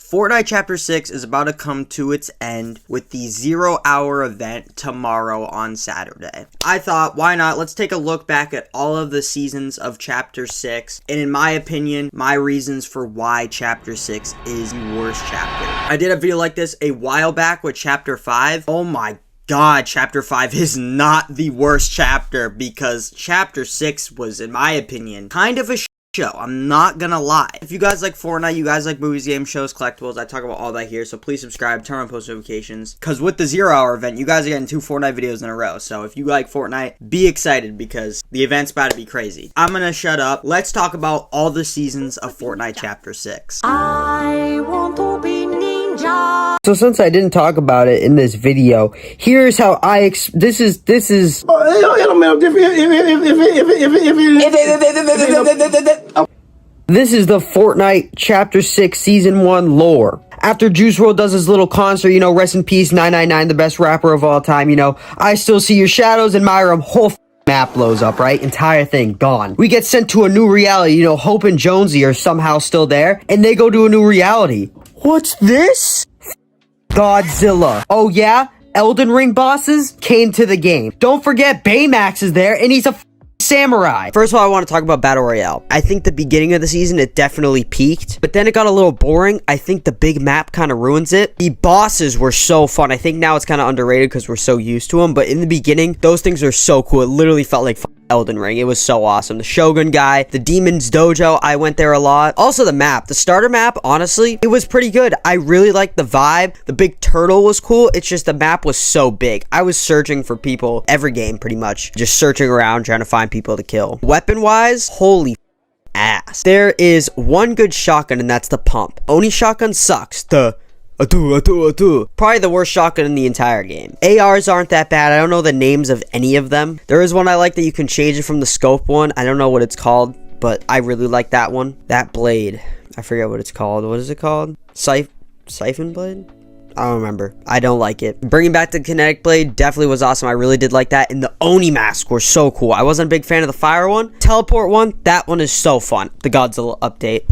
Fortnite Chapter 6 is about to come to its end with the 0-hour event tomorrow on Saturday. I thought, why not? Let's take a look back at all of the seasons of Chapter 6, and in my opinion, my reasons for why Chapter 6 is the worst chapter. I did a video like this a while back with Chapter 5. Oh my God, Chapter 5 is not the worst chapter because Chapter 6 was, in my opinion, kind of a show. I'm not gonna lie. If you guys like Fortnite, you guys like movies, games, shows, collectibles, I talk about all that here, so please subscribe, turn on post notifications, because with the 0-hour event, you guys are getting 2 Fortnite videos in a row, so if you like Fortnite, be excited, because the event's about to be crazy. I'm gonna shut up. Let's talk about all the seasons of Fortnite Chapter 6. I want to be ninja. So since I didn't talk about it in this video, here's how this is. This is the Fortnite Chapter 6 Season 1 lore. After Juice WRLD does his little concert, rest in peace, 999, the best rapper of all time, I still see your shadows, admire him, whole map blows up, right? Entire thing gone. We get sent to a new reality, Hope and Jonesy are somehow still there, and they go to a new reality. What's this? Godzilla. Oh yeah? Elden Ring bosses came to the game. Don't forget Baymax is there, and he's a samurai. First of all, I want to talk about Battle Royale. I think the beginning of the season, it definitely peaked, but then it got a little boring. I think the big map kind of ruins it. The bosses were so fun. I think now it's kind of underrated because we're so used to them, but in the beginning, those things are so cool. It literally felt like Elden Ring. It was so awesome. The Shogun guy, the Demon's Dojo, I went there a lot. Also the map, the starter map, honestly, it was pretty good. I really liked the vibe. The big turtle was cool. It's just the map was so big. I was searching for people every game pretty much. Just searching around trying to find people to kill. Weapon wise, holy ass. There is one good shotgun and that's the pump. Oni shotgun sucks. Probably the worst shotgun in the entire game. ARs aren't that bad. I don't know the names of any of them. There is one I like that you can change it from the scope one. I don't know what it's called, but I really like that one. That blade, I forget what it's called. What is it called? Siphon blade? I don't remember. I don't like it. Bringing back the kinetic blade definitely was awesome. I really did like that. And the Oni mask were so cool. I wasn't a big fan of the fire one. Teleport one, that one is so fun. The Godzilla update.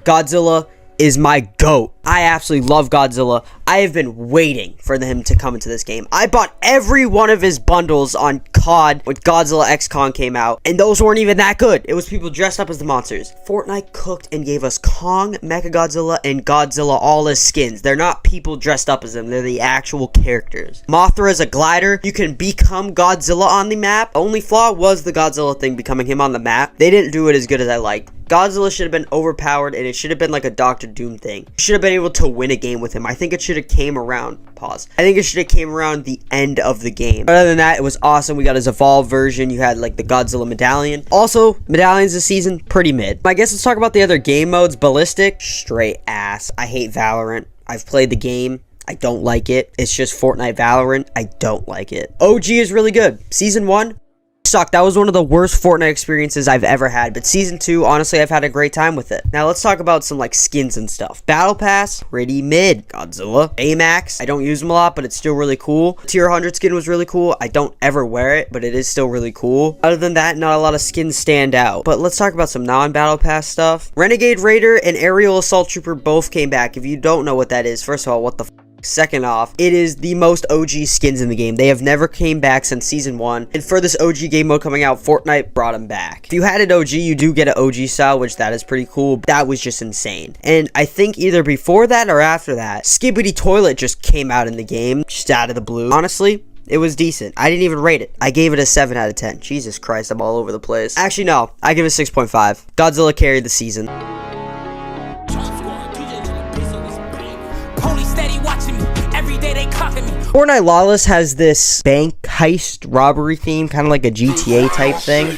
Godzilla is my GOAT. I absolutely love Godzilla. I have been waiting for him to come into this game. I bought every one of his bundles on COD when Godzilla XCon came out, and those weren't even that good. It was people dressed up as the monsters. Fortnite cooked and gave us Kong, Mechagodzilla, and Godzilla all as skins. They're not people dressed up as them. They're the actual characters. Mothra is a glider. You can become Godzilla on the map. Only flaw was the Godzilla thing becoming him on the map. They didn't do it as good as I liked. Godzilla should have been overpowered, and it should have been like a Dr. Doom thing. You should have been able to win a game with him. I think it should have came around. Pause. I think it should have came around the end of the game. Other than that, it was awesome. We got his evolved version. You had like the Godzilla medallion. Also, medallions this season, pretty mid. I guess let's talk about the other game modes. Ballistic, straight ass. I hate Valorant. I've played the game. I don't like it. It's just Fortnite Valorant. I don't like it. OG is really good. Season 1 sucked. That was one of the worst Fortnite experiences I've ever had, but season 2, honestly, I've had a great time with it. Now let's talk about some like skins and stuff. Battle Pass, pretty mid. Godzilla, Baymax, I don't use them a lot, but it's still really cool. Tier 100 skin was really cool. I don't ever wear it, but it is still really cool. Other than that, not a lot of skins stand out. But let's talk about some non-Battle Pass stuff. Renegade Raider and Aerial Assault Trooper both came back. If you don't know what that is, first of all, what the second off, it is the most OG skins in the game. They have never came back since season 1, and for this OG game mode coming out, Fortnite brought them back. If you had an OG, you do get an OG style, which that is pretty cool. That was just insane. And I think either before that or after that, Skibbity Toilet just came out in the game, just out of the blue. Honestly, it was decent. I didn't even rate it. I gave it a 7 out of 10. Jesus Christ, I'm all over the place. Actually, no. I give it a 6.5. Godzilla carried the season. Fortnite Lawless has this bank heist robbery theme, kind of like a GTA type thing.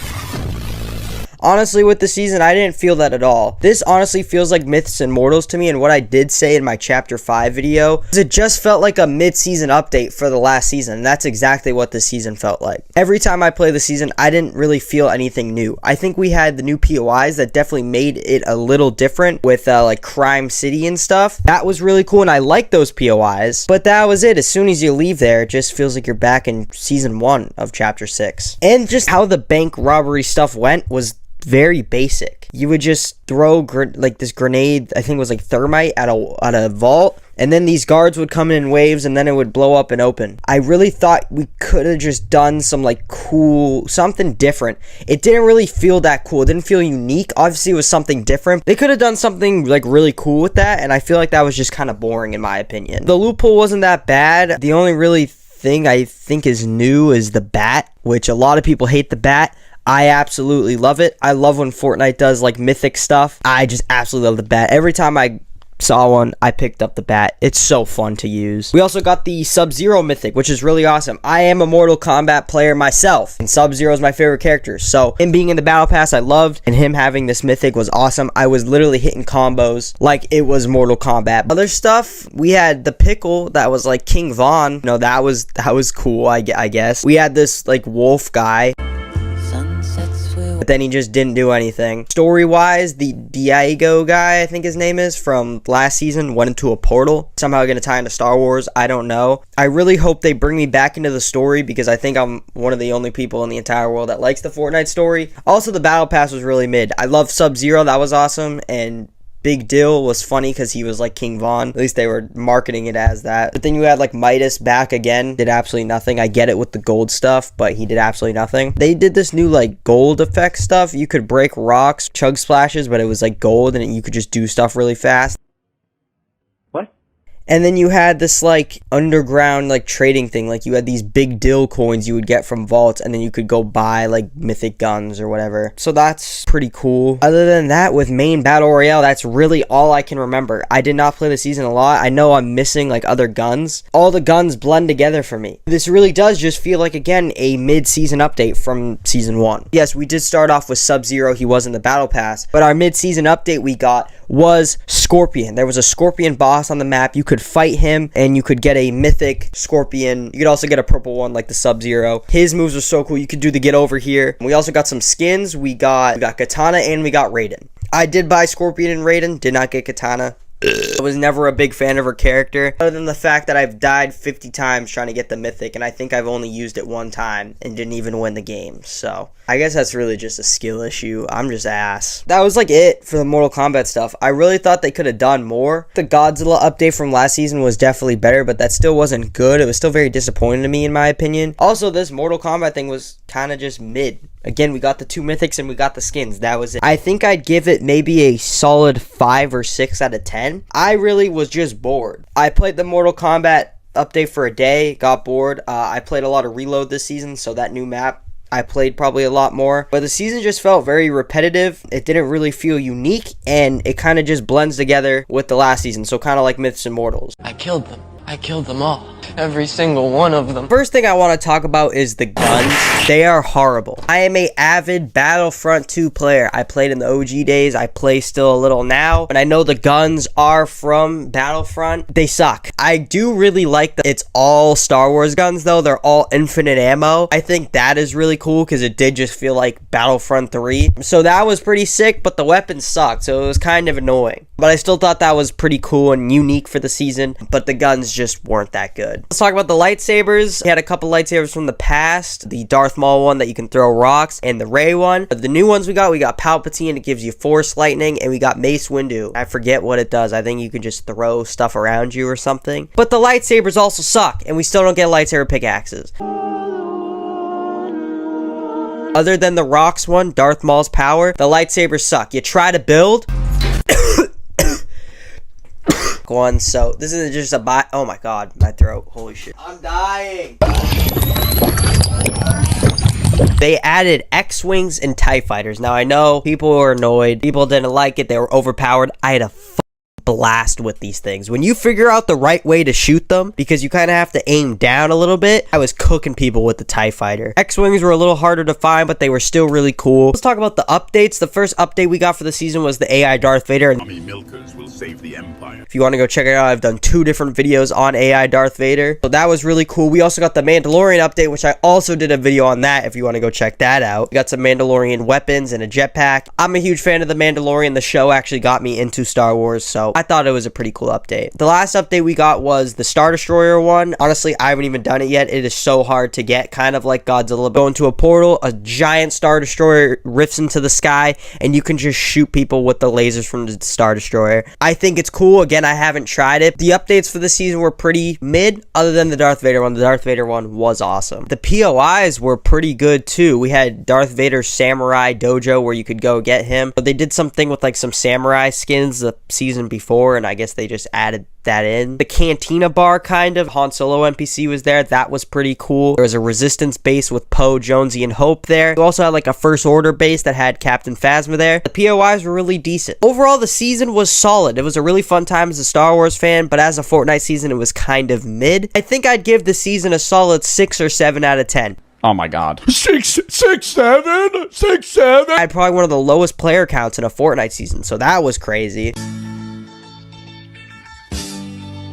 Honestly, with the season, I didn't feel that at all. This honestly feels like Myths and Mortals to me, and what I did say in my Chapter 5 video is it just felt like a mid-season update for the last season, and that's exactly what this season felt like. Every time I play the season, I didn't really feel anything new. I think we had the new POIs that definitely made it a little different with like Crime City and stuff. That was really cool, and I like those POIs, but that was it. As soon as you leave there, it just feels like you're back in Season 1 of Chapter 6. And just how the bank robbery stuff went was very basic. You would just throw like this grenade, I think it was like thermite at a vault, and then these guards would come in waves, and then it would blow up and open. I really thought we could have just done some like cool, something different. It didn't really feel that cool. It didn't feel unique. Obviously it was something different. They could have done something like really cool with that, and I feel like that was just kind of boring in my opinion. The loophole wasn't that bad. The only really thing I think is new is the bat, which a lot of people hate the bat. I absolutely love it. I love when Fortnite does like mythic stuff. I just absolutely love the bat. Every time I saw one, I picked up the bat. It's so fun to use. We also got the Sub-Zero mythic, which is really awesome. I am a Mortal Kombat player myself, and Sub-Zero is my favorite character. So him being in the battle pass, I loved, and him having this mythic was awesome. I was literally hitting combos like it was Mortal Kombat. Other stuff, we had the pickle that was like King Von. No, that was cool, I guess. We had this like wolf guy, but then he just didn't do anything. Story-wise, the Diego guy, I think his name is, from last season, went into a portal. Somehow gonna tie into Star Wars, I don't know. I really hope they bring me back into the story, because I think I'm one of the only people in the entire world that likes the Fortnite story. Also, the Battle Pass was really mid. I love Sub-Zero, that was awesome, and Big Dill was funny because he was like King Von. At least they were marketing it as that. But then you had like Midas back again. Did absolutely nothing. I get it with the gold stuff, but he did absolutely nothing. They did this new like gold effect stuff. You could break rocks, chug splashes, but it was like gold and you could just do stuff really fast. And then you had this like underground like trading thing. Like you had these big dill coins you would get from vaults, and then you could go buy like mythic guns or whatever. So that's pretty cool. Other than that, with main battle royale, that's really all I can remember. I did not play the season a lot. I know I'm missing like other guns. All the guns blend together for me. This really does just feel like, again, a mid-season update from season 1. Yes, we did start off with Sub-Zero. He was in the battle pass, but our mid-season update we got was Scorpion. There was a Scorpion boss on the map. You could fight him and you could get a mythic Scorpion. You could also get a purple one like the Sub-Zero. His moves were so cool. You could do the get over here. We also got some skins. We got Katana and we got Raiden. I did buy Scorpion and Raiden, did not get Katana. I was never a big fan of her character, other than the fact that I've died 50 times trying to get the mythic, and I think I've only used it one time and didn't even win the game. So I guess that's really just a skill issue. I'm just ass. That was like it for the Mortal Kombat stuff. I really thought they could have done more. The Godzilla update from last season was definitely better, but that still wasn't good. It was still very disappointing to me, in my opinion. Also, this Mortal Kombat thing was kind of just mid. Again, we got the 2 mythics and we got the skins. That was it. I think I'd give it maybe a solid 5 or 6 out of 10. I really was just bored. I played the Mortal Kombat update for a day, got bored. I played a lot of Reload this season, so that new map I played probably a lot more. But the season just felt very repetitive. It didn't really feel unique, and it kind of just blends together with the last season. So kind of like Myths and Mortals. I killed them. I killed them all. Every single one of them. First thing I want to talk about is the guns. They are horrible. I am a avid Battlefront 2 player. I played in the OG days. I play still a little now. And I know the guns are from Battlefront. They suck. I do really like that it's all Star Wars guns though. They're all infinite ammo. I think that is really cool because it did just feel like Battlefront 3. So that was pretty sick, but the weapons sucked. So it was kind of annoying. But I still thought that was pretty cool and unique for the season. But the guns just weren't that good. Let's talk about the lightsabers. We had a couple lightsabers from the past. The Darth Maul one that you can throw rocks, and the Rey one. The new ones we got Palpatine. It gives you Force Lightning, and we got Mace Windu. I forget what it does. I think you can just throw stuff around you or something. But the lightsabers also suck, and we still don't get lightsaber pickaxes. Other than the rocks one, Darth Maul's power, the lightsabers suck. You try to build one, so this isn't just a oh my god, my throat, holy shit, I'm dying. They added X-Wings and TIE Fighters. Now I know people were annoyed, people didn't like it, they were overpowered. I had a blast with these things. When you figure out the right way to shoot them, because you kind of have to aim down a little bit, I was cooking people with the TIE Fighter. X-Wings were a little harder to find, but they were still really cool. Let's talk about the updates. The first update we got for the season was the AI Darth Vader. Milkers will save the Empire. If you want to go check it out, I've done 2 different videos on AI Darth Vader. So that was really cool. We also got the Mandalorian update, which I also did a video on that if you want to go check that out. We got some Mandalorian weapons and a jetpack. I'm a huge fan of the Mandalorian. The show actually got me into Star Wars, so I thought it was a pretty cool update. The last update we got was the Star Destroyer one. Honestly, I haven't even done it yet. It is so hard to get, kind of like Godzilla. Go into a portal, a giant Star Destroyer rifts into the sky, and you can just shoot people with the lasers from the Star Destroyer. I think it's cool. Again, I haven't tried it. The updates for the season were pretty mid, other than the Darth Vader one. The Darth Vader one was awesome. The POIs were pretty good too. We had Darth Vader's Samurai Dojo where you could go get him. But they did something with like some samurai skins the season before, and I guess they just added that in. The Cantina bar, kind of Han Solo NPC was there. That was pretty cool. There was a Resistance base with Poe, Jonesy, and Hope there. We also had like a First Order base that had Captain Phasma there. The POIs were really decent. Overall, the season was solid. It was a really fun time as a Star Wars fan, but as a Fortnite season, it was kind of mid. I think I'd give the season a solid 6 or 7 out of 10. Oh my god. 6, 7, 6, 7. I had probably one of the lowest player counts in a Fortnite season, so that was crazy.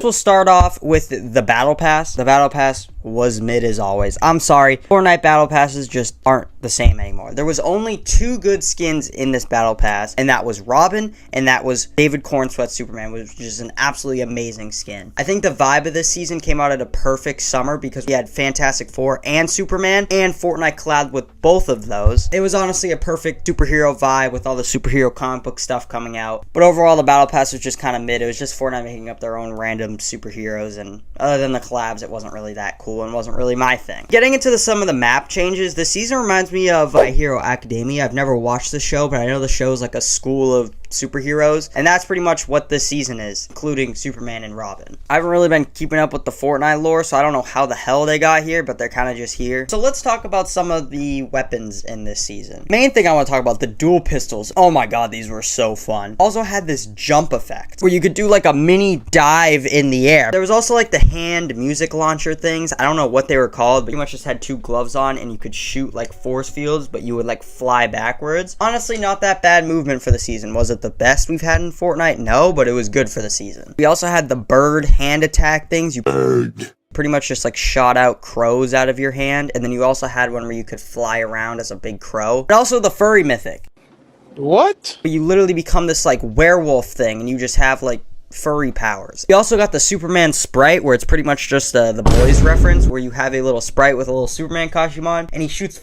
We'll start off with the Battle Pass. The Battle Pass was mid as always. I'm sorry. Fortnite Battle Passes just aren't the same anymore. There was only 2 good skins in this Battle Pass, and that was Robin, and that was David Cornsweat Superman, which is an absolutely amazing skin. I think the vibe of this season came out at a perfect summer because we had Fantastic Four and Superman, and Fortnite collabed with both of those. It was honestly a perfect superhero vibe with all the superhero comic book stuff coming out. But overall, the Battle Pass was just kind of mid. It was just Fortnite making up their own random superheroes, and other than the collabs, it wasn't really that cool and wasn't really my thing. Getting into some of the map changes, this season reminds me of My Hero Academia. I've never watched the show, but I know the show is like a school of superheroes, and that's pretty much what this season is, including Superman and Robin. I haven't really been keeping up with the Fortnite lore, so I don't know how the hell they got here, but they're kind of just here. So let's talk about some of the weapons in this season. Main thing I want to talk about, the dual pistols. Oh my god, these were so fun. Also had this jump effect where you could do like a mini dive in the air. There was also like the hand music launcher things. I don't know what they were called, but you much just had 2 gloves on and you could shoot like force fields, but you would like fly backwards. Honestly, not that bad movement for the season. Was it the best we've had in Fortnite? No, but it was good for the season. We also had the bird hand attack things. You pretty much just like shot out crows out of your hand, and then you also had one where you could fly around as a big crow. And also the furry mythic. What? You literally become this like werewolf thing, and you just have like furry powers. We also got the Superman sprite, where it's pretty much just the boys reference, where you have a little sprite with a little Superman costume on, and he shoots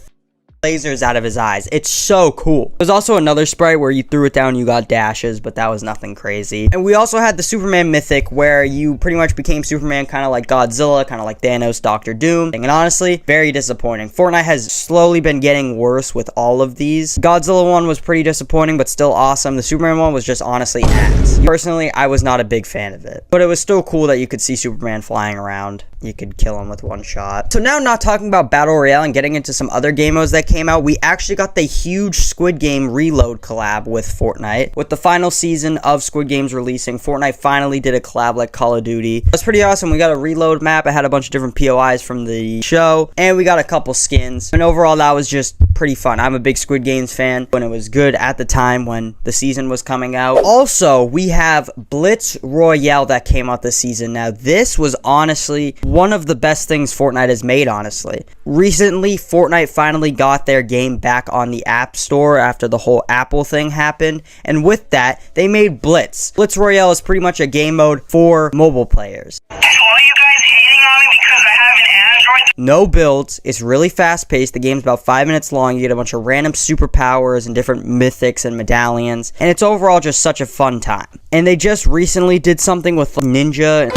lasers out of his eyes. It's so cool. There's also another sprite where you threw it down and you got dashes, but that was nothing crazy. And we also had the Superman mythic, where you pretty much became Superman, kind of like Godzilla, kind of like Thanos, Doctor Doom. And honestly, very disappointing. Fortnite has slowly been getting worse with all of these. Godzilla one was pretty disappointing, but still awesome. The Superman one was just honestly ass. Personally, I was not a big fan of it, but it was still cool that you could see Superman flying around. You could kill him with one shot. So now, not talking about Battle Royale and getting into some other game modes that came out, we actually got the huge Squid Game Reload collab with Fortnite. With the final season of Squid Games releasing, Fortnite finally did a collab like Call of Duty. That's pretty awesome. We got a Reload map. It had a bunch of different POIs from the show, and we got a couple skins. And overall, that was just pretty fun. I'm a big Squid Games fan, when it was good at the time when the season was coming out. Also, we have Blitz Royale that came out this season. Now, this was honestly one of the best things Fortnite has made, honestly. Recently, Fortnite finally got their game back on the App Store after the whole Apple thing happened, and with that, they made Blitz. Blitz Royale is pretty much a game mode for mobile players. So all you guys hating on me because I have an Android? No builds. It's really fast paced. The game's about 5 minutes long. You get a bunch of random superpowers and different mythics and medallions, and it's overall just such a fun time. And they just recently did something with Ninja.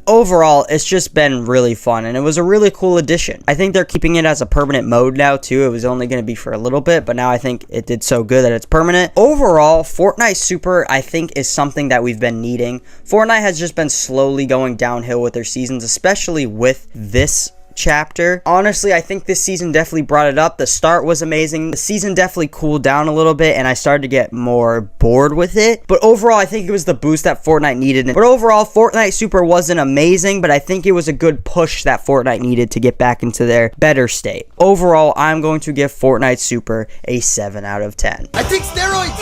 Overall, it's just been really fun, and it was a really cool addition. I think they're keeping it as a permanent mode now too. It was only going to be for a little bit, but now I think it did so good that it's permanent. Overall, Fortnite Super, I think, is something that we've been needing. Fortnite has just been slowly going downhill with their seasons, especially with this chapter. Honestly, I think this season definitely brought it up. The start was amazing. The season definitely cooled down a little bit, and I started to get more bored with it. But overall, I think it was the boost that Fortnite needed. But overall, Fortnite Super wasn't amazing, but I think it was a good push that Fortnite needed to get back into their better state. Overall, I'm going to give Fortnite Super a 7 out of 10. I take steroids!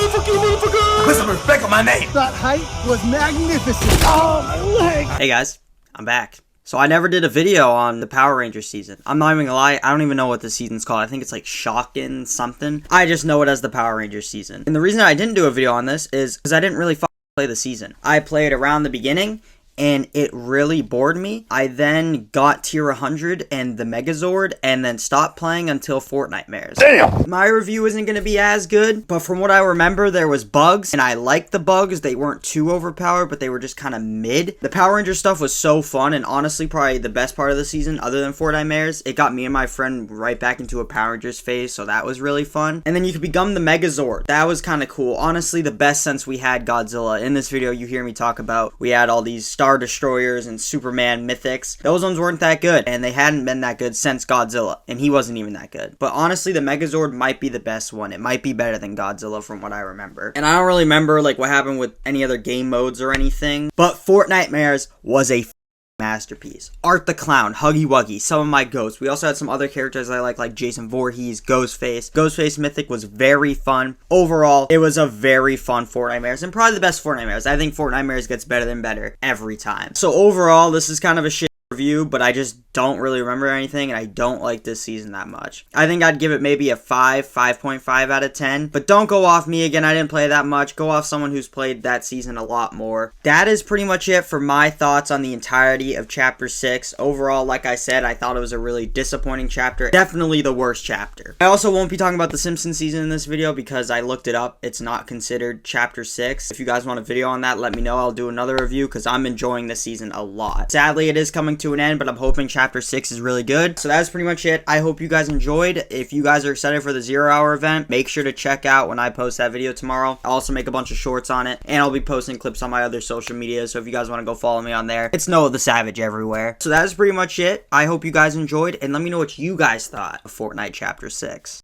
Put some respect on my name! That height was magnificent. Oh, my leg. Hey guys, I'm back. So I never did a video on the Power Rangers season. I'm not even gonna lie, I don't even know what the season's called. I think it's like Shockin' something. I just know it as the Power Rangers season. And the reason I didn't do a video on this is because I didn't really play the season. I played around the beginning, and it really bored me. I then got tier 100 and the Megazord, and then stopped playing until Fortnite Mares. Damn! My review isn't going to be as good, but from what I remember, there was bugs, and I liked the bugs. They weren't too overpowered, but they were just kind of mid. The Power Ranger stuff was so fun, and honestly, probably the best part of the season, other than Fortnite Mares. It got me and my friend right back into a Power Rangers phase, so that was really fun. And then you could become the Megazord. That was kind of cool. Honestly, the best since we had Godzilla. In this video, you hear me talk about, we had all these Star Destroyers and Superman mythics. Those ones weren't that good, and they hadn't been that good since Godzilla, and he wasn't even that good. But honestly, the Megazord might be the best one. It might be better than Godzilla from what I remember. And I don't really remember like what happened with any other game modes or anything, but Fortnite Mares was a masterpiece. Art the Clown, Huggy Wuggy, some of my goats. We also had some other characters I like Jason Voorhees, Ghostface. Ghostface Mythic was very fun. Overall, it was a very fun Fortnite Mares, and probably the best Fortnite Mares. I think Fortnite Mares gets better than better every time. So overall, this is kind of a shit review, but I just don't really remember anything, and I don't like this season that much. I think I'd give it maybe a 5.5 out of 10, but don't go off me. Again, I didn't play that much. Go off someone who's played that season a lot more. That is pretty much it for my thoughts on the entirety of Chapter 6. Overall, like I said, I thought it was a really disappointing chapter. Definitely the worst chapter. I also won't be talking about the Simpsons season in this video because I looked it up. It's not considered Chapter 6. If you guys want a video on that, let me know. I'll do another review because I'm enjoying this season a lot. Sadly, it is coming to an end, but I'm hoping Chapter 6 is really good. So that's pretty much it. I hope you guys enjoyed. If you guys are excited for the 0 Hour event, make sure to check out when I post that video tomorrow. I'll also make a bunch of shorts on it, and I'll be posting clips on my other social media, so if you guys want to go follow me on there, it's Noah the Savage everywhere. So that is pretty much it. I hope you guys enjoyed, and let me know what you guys thought of Fortnite Chapter 6.